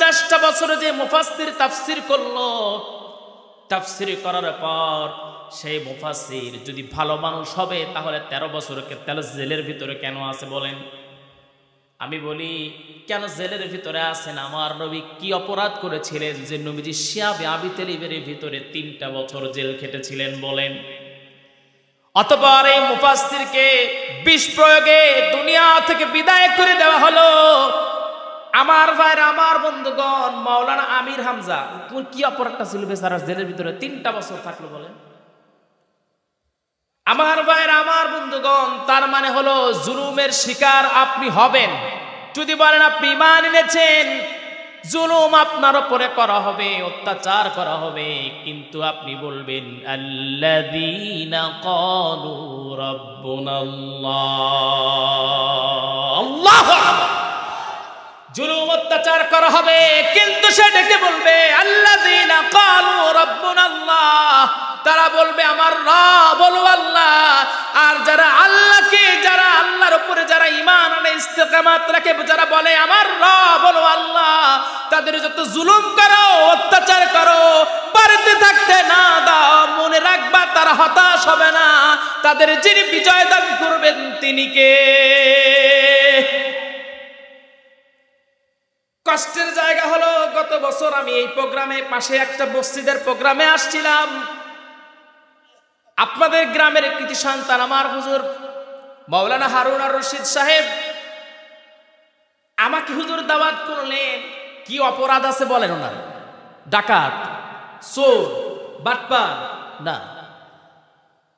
50টা বছর যে মুফাসসির তাফসীর করলো, তাফসীর করার পর সেই মুফাসসির যদি ভালো মানুষ হবে তাহলে 13 বছরকে তাহলে জেলের ভিতরে কেন আছে বলেন? আমি বলি কেন জেলের ভিতরে আছেন? আমার নবী কি অপরাধ করেছিলেন যে নবীজি শিয়াবে আবি তালিবের ভিতরে 3টা বছর জেল খেটেছিলেন বলেন? অতঃপর এই মুফাসসিরকে বিষ প্রয়োগে দুনিয়া থেকে বিদায় করে দেওয়া হলো। আমার ভাইরা, আমার বন্ধুগণ, মাওলানা আমির হামজা কি অপরাধটা ছিল বেচারা জেলের ভিতরে 3টা বছর থাকলো বলেন? আমার ভাইরা, আমার বন্ধুগণ, তার মানে হলো জুলুমের শিকার আপনি হবেন। যদি বলেন আপনি ঈমান এনেছেন, জুলুম আপনার উপরে করা হবে, অত্যাচার করা হবে, কিন্তু আপনি বলবেন আল্লাযীনা ক্বালু রাব্বুনাল্লাহ, আল্লাহু আকবার। জুলুম অত্যাচার করা হবে, কিন্তু সে ডেকে বলবে আল্লাযীনা ক্বালু রাব্বুনাল্লাহ, তারা বলবে আমার রব হলো আল্লাহ। আর যারা আল্লাহকে, যারা আল্লাহর উপরে যারা ঈমান আনে, ইস্তেকামাত রাখে, যারা বলে আমার রব হলো আল্লাহ, তাদের যত জুলুম করো, অত্যাচার করো, বাড়িতে থাকতে না দাও, মনে রাখবা তারা হতাশ হবে না। তাদের যিনি বিজয় দান করবেন তিনি কে? কষ্টের জায়গা হলো, গত বছর আমি এই প্রোগ্রামে পাশে একটা মসজিদের প্রোগ্রামে আসছিলাম। আপনাদের গ্রামের কৃতি সন্তান আমার হুজুর মাওলানা হারুন আর রশিদ সাহেব আমাকে হুজুর দাওয়াত করলেন। কি অপরাধ আছে বলেন ওনার? ডাকাত, চোর, বাটপার না।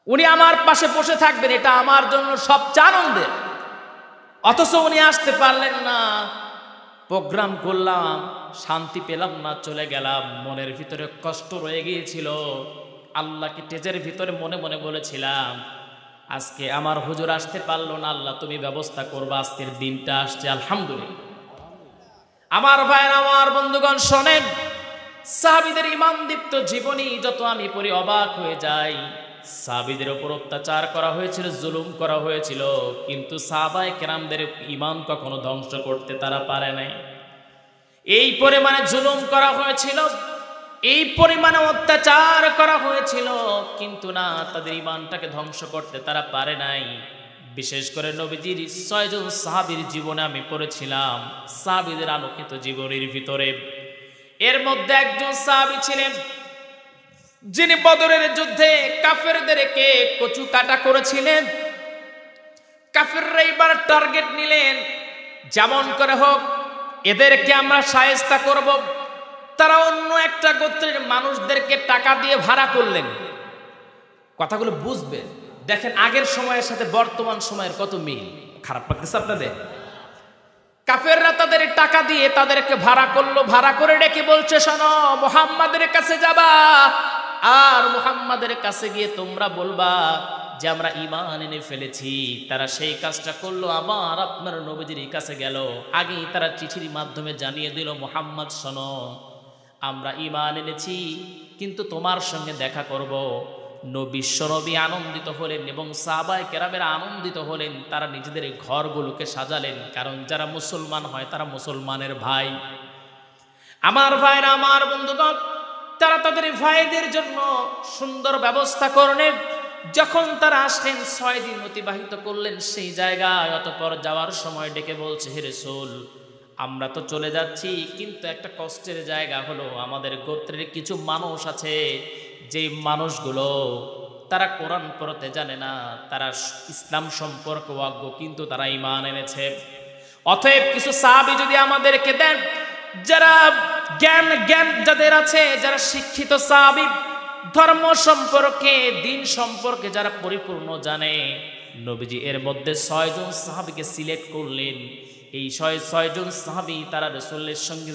উনি আমার পাশে বসে থাকবেন, এটা আমার জন্য সবচেয়ে আনন্দের। অথচ উনি আসতে পারলেন না। প্রোগ্রাম করলাম, শান্তি পেলাম না, চলে গেলাম। মনের ভিতরে কষ্ট রয়ে গিয়েছিল। আল্লাহকে টেজের ভিতরে মনে মনে বলেছিলাম আজকে আমার হুজুর আসতে পারলো না, আল্লাহ তুমি ব্যবস্থা করবা, আজকের দিনটা আসছে আলহামদুলিল্লাহ। আমার ভাইয়ের, আমার বন্ধুগণ শোনেন, সাহাবীদের ঈমানদীপ্ত জীবনী যত আমি পড়ি অবাক হয়ে যাই। সাহাবীদের উপর অত্যাচার করা হয়েছিল, জুলুম করা হয়েছিল, কিন্তু সাহাবায়ে কেরামদের ঈমান কখনো ধ্বংস করতে তারা পারে নাই। এই পরিমাণে জুলুম করা হয়েছিল, এই পরিমাণে অত্যাচার করা হয়েছিল, কিন্তু না, তাদের ঈমানটাকে ধ্বংস করতে তারা পারে নাই। বিশেষ করে নবীজির 6 জন সাহাবীর জীবনে আমি পড়েছিলাম, সাহাবীদের আলোকিত জীবনের ভিতরে। এর মধ্যে একজন সাহাবী ছিলেন যিনি বদরের যুদ্ধে কাফেরদেরকে কচু কাটা করেছিলেন। কাফেররা এবার টার্গেট নিলেন, যেমন করে হোক এদেরকে আমরা শায়েস্তা করব। তারা অন্য একটা গোত্রের মানুষদেরকে টাকা দিয়ে ভাড়া করলেন। কথাগুলো বুঝবেন, দেখেন আগের সময়ের সাথে বর্তমান সময়ের কত মিল। খারাপ লাগতেছে আপনাদের? কাফেররা তাদের টাকা দিয়ে তাদেরকে ভাড়া করলো, ভাড়া করে ডেকে বলছে শোনো, মুহাম্মাদের কাছে যাবা, আর মুহাম্মাদের কাছে গিয়ে তোমরা বলবা যে আমরা ঈমান এনে ফেলেছি। তারা সেই কাজটা করলো, আবার আপনার নবীজির কাছে গেল। আগেই তারা চিঠির মাধ্যমে জানিয়ে দিল মুহাম্মদ শোনো, আমরা ঈমান এনেছি, কিন্তু তোমার সঙ্গে দেখা করব। বিশ্বনবী আনন্দিত হলেন এবং সাহাবায়ে কেরামেরা আনন্দিত হলেন। তারা নিজেদের ঘরগুলোকে সাজালেন, কারণ যারা মুসলমান হয় তারা মুসলমানের ভাই। আমার ভাইরা, আমার বন্ধুগণ, তারা তাদের ভাইদের জন্য সুন্দর ব্যবস্থা করলেন। যখন তারা আসলেন 6 দিন অতিবাহিত করলেন সেই জায়গায়। অতঃপর যাওয়ার সময় ডেকে বলছে, হে রাসূল, আমরা তো চলে যাচ্ছি, কিন্তু একটা কষ্টের জায়গা হলো আমাদের গোত্রের কিছু মানুষ আছে, যে মানুষগুলো তারা কোরআন পড়তে জানে না, তারা ইসলাম সম্পর্কে অজ্ঞ, কিন্তু তারা ঈমান এনেছে। অতএব কিছু সাহাবী যদি আমাদেরকে দেন, যারা জ্ঞান যাদের আছে, যারা শিক্ষিত সাহাবী, ধর্ম সম্পর্কে, দিন সম্পর্কে যারা পরিপূর্ণ জানে। নবীজি এর মধ্যে 6 জন সাহাবীকে সিলেক্ট করলেন। এই 6 জন সাহাবী তারা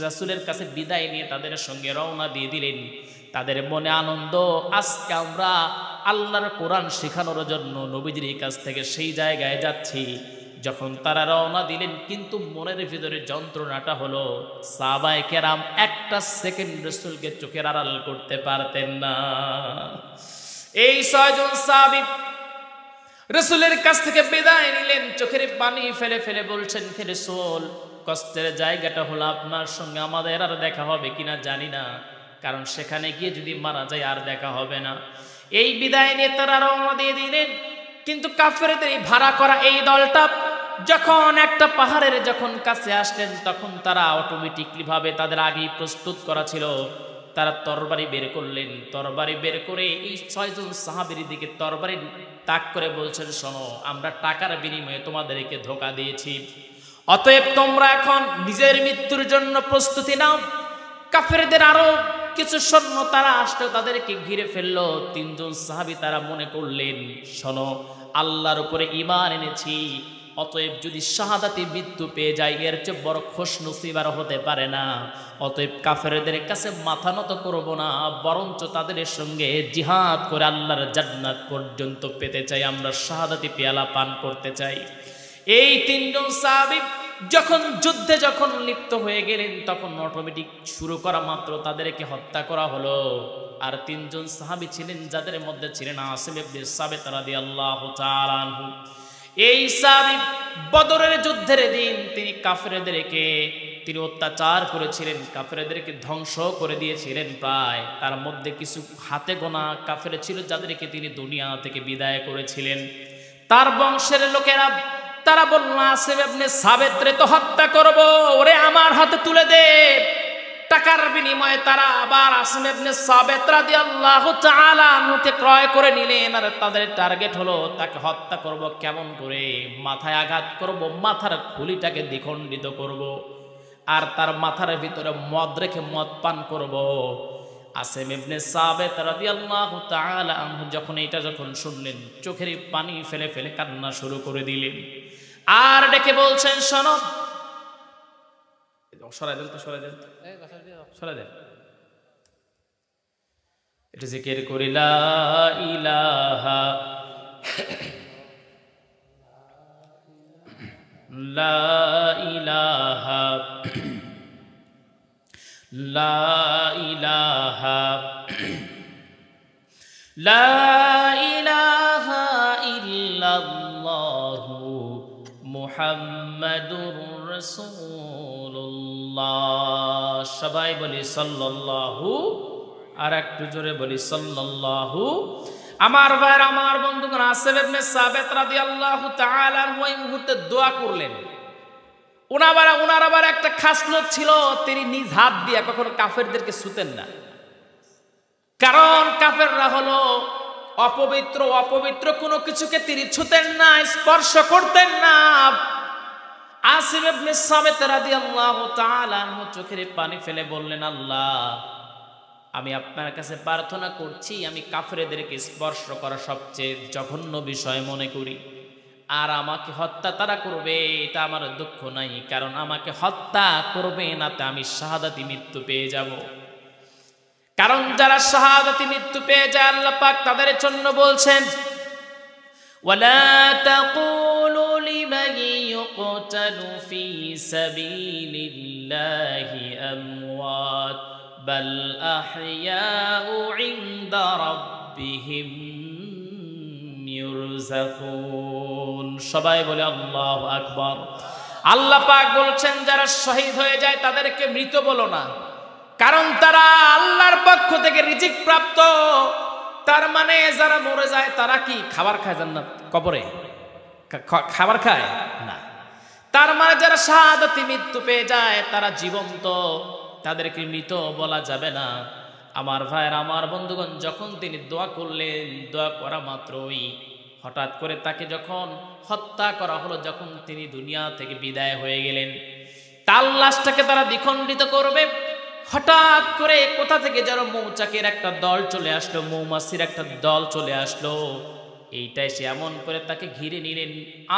রাসূলের কাছে বিদায় নিয়ে তাদের সঙ্গে রওনা দিয়ে দিলেন। তাদের মনে আনন্দ, আজকে আমরা আল্লাহর কোরআন শেখানোর জন্য নবীজির কাছ থেকে সেই জায়গায় যাচ্ছি। যখন তারা রওনা দিলেন, কিন্তু মনের ভিতরে যন্ত্রণাটা হলো, সাহাবায়ে কেরাম একটা সেকেন্ড রাসূলকে চোখের আড়াল করতে পারতেন না। এই 6 জন সাহাবী রাসূলের কাছ থেকে বিদায় নিলেন, চোখের পানি ফেলে ফেলে বলছেন, হে রাসূল, কষ্টের জায়গাটা হলো আপনার সঙ্গে আমাদের আর দেখা হবে কিনা জানি না, কারণ সেখানে গিয়ে যদি মারা যায় আর দেখা হবে না। এই বিদায় নিয়ে তারা রওনা দিয়ে দিলেন। কিন্তু কাফেরদের এই ভাড়া করা এই দলটা যখন একটা পাহাড়ের যখন কাছে আসলেন, তখন তারা অটোমেটিকলি ভাবে তাদের আগেই প্রস্তুত করা ছিল, তারা তরবারি বের করলেন। তরবারি বের করে এই 6 জন সাহাবীর দিকে তরবারি তাক করে বলছেন, শোনো, আমরা টাকার বিনিময়ে তোমাদেরকে ধোঁকা দিয়েছি, অতএব তোমরা এখন নিজের মৃত্যুর জন্য প্রস্তুতি নাও। কাফেরদের আরো কিছু সৈন্য তারা আসলো, তাদেরকে ঘিরে ফেললো। 3 জন সাহাবী তারা মনে করলেন, শোনো, আল্লাহর উপরে ঈমান এনেছি, অতএব যদি শাহাদাতে মৃত্যু পেয়ে যায় এর চেয়ে বড় খুশনসিব আর হতে পারে না। অতএব কাফেরদের কাছে মাথা নত করব না, বরঞ্চ তাদের সঙ্গে জিহাদ করে আল্লাহর জান্নাত পর্যন্ত পেতে চাই, আমরা শাহাদাতি পেয়ালা পান করতে চাই। এই 3 জন সাহাবী যখন যুদ্ধে যখন লিপ্ত হয়ে গেলেন, তখন অটোমেটিক শুরু করা মাত্র তাদেরকে হত্যা করা হলো। আর 3 জন সাহাবী ছিলেন, যাদের মধ্যে ছিলেন আসিম ইবনে সাবিত রাদিয়াল্লাহু তাআলা আনহু। এই সাহাবী বদরের যুদ্ধের দিন তিনি কাফেরদেরকে তিনি অত্যাচার করেছিলেন, কাফেরদেরকে ধ্বংস করে দিয়েছিলেন প্রায়। তার মধ্যে কিছু হাতে গোনা কাফের ছিল যাদেরকে তিনি দুনিয়া থেকে বিদায় করেছিলেন। তার বংশের লোকেরা তারা বলল, আসিম ইবনে সাবিতরে তো হত্যা করব, ওরে আমার হাতে তুলে দে। টাকার বিনিময়ে তারা আবার আসিম ইবনে সাবিত রাদিয়াল্লাহু তাআলা আনহুকে ক্রয় করে নিলেন। আর তাদের টার্গেট হলো তাকে হত্যা করব কেমন করে, মাথায় আঘাত করব, মাথার খুলিটাকে দ্বিখণ্ডিত করব, আর তার মাথার ভিতরে মদ রেখে মদ পান করব। আসিম ইবনে সাবিত রাদিয়াল্লাহু তাআলা আনহু যখন এটা যখন শুনলেন, চোখের পানি ফেলে ফেলে কান্না শুরু করে দিলেন। আর ডেকে বলছেন, শোনো, সরাই দেন তো, সরাই দেন, সরাই দেন, এটা জিকির করি, লা ইলাহা লা ইলাহা লা ইলাহা লা ইলাহা ইল্লাল্লাহু মুহাম্মাদুর রাসূলুল্লাহ। সবাই বলি সাল্লাল্লাহু, আর একটু জোরে বলি সাল্লাল্লাহু। আমার ভাইরা, আমার বন্ধুগণ, আসিম ইবনে সাবিত রাদিয়াল্লাহু তাআলা ওই মুহূর্তে দোয়া করলেন। ওনার আবার একটা খাসলত ছিল, তিনি নিজ হাত দিয়ে কখনো কাফেরদেরকে ছুতেন না, কারণ কাফেররা হলো অপবিত্র, অপবিত্র কোনো কিছুকে তিনি ছুতেন না, স্পর্শ করতেন না। আসিম ইবনে সাবিত রাদিয়াল্লাহু তাআলা আনহু চোখের পানি ফেলে বললেন, আল্লাহ, আমি আপনার কাছে প্রার্থনা করছি, আমি কাফেরদেরকে স্পর্শ করা সবচেয়ে জঘন্য বিষয় মনে করি, আর আমাকে হত্যা তারা করবে এটা আমার দুঃখ নাই, কারণ আমাকে হত্যা করবে না তে আমি শাহাদাতি মৃত্যু পেয়ে যাব। কারণ যারা শাহাদাতি মৃত্যু পেয়ে যায় আল্লাহ পাক তাদের জন্য বলছেন, ওয়ালা তাকুলু লিমান ইউকতালু ফি সাবিলিল্লাহি আমওয়াত বাল আহইয়াউ ইনদা রাব্বিহিম ইউরযাকুন। সবাই বলে আল্লাহু আকবার। আল্লাহ পাক বলছেন, যারা শহীদ হয়ে যায় তাদেরকে মৃত বলো না, কারণ তারা আল্লাহর পক্ষ থেকে রিজিক প্রাপ্ত। তার মানে যারা মরে যায় তারা কি খাবার খায় জান্নাত কবরে? খাবার খায় না। তার মানে যারা শাহাদাতি মৃত্যু পেয়ে যায় তারা জীবন্ত, তাদেরকে মৃত বলা যাবে না। আমার ভাইয়ের, আমার বন্ধুগণ, যখন তিনি দোয়া করলেন, দোয়া করা মাত্রই হঠাৎ করে তাকে যখন হত্যা করা হলো, যখন তিনি দুনিয়া থেকে বিদায় হয়ে গেলেন, তার লাশটাকে তারা দ্বিখণ্ডিত করবে, হঠাৎ করে কোথা থেকে যেন মৌচাকের একটা দল চলে আসলো, মৌমাছির একটা দল চলে আসলো। এইটাই সে এমন করে তাকে ঘিরে নিলেন।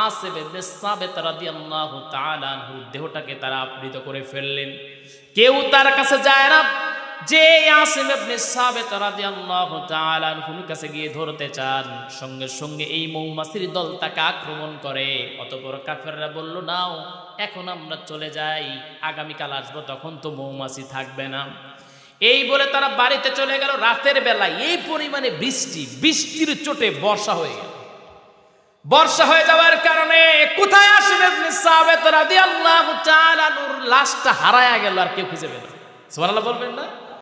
আসিম ইবনে সাবিত রাদিয়াল্লাহু তাআলা আনহুর দেহটাকে তারা আবৃত করে ফেললেন। কেউ তার কাছে যায় না, যে আসিম ইবনে সাবিত রাদিয়াল্লাহু তাআলা আনহুর কাছে গিয়ে ধরতে চান, সঙ্গে সঙ্গে এই মৌমাছির দল তাকে আক্রমণ করে। অতঃপর কাফেররা বলল, নাও এখন আমরা চলে যাই, আগামীকাল আসবো, তখন তো মৌমাছি থাকবে না। এই বলে তারা বাড়িতে চলে গেল। রাতের বেলায় এই পরিমাণে বৃষ্টি, বৃষ্টির চোটে বর্ষা হয়ে গেল। বর্ষা হয়ে যাওয়ার কারণে কোথায় আসবে ইবনে সাবিত রাদিয়াল্লাহু তাআলা আনহুর লাশটা হারায়া গেল, আর কেউ খুঁজে পেল না। সুবহানাল্লাহ বলবেন না?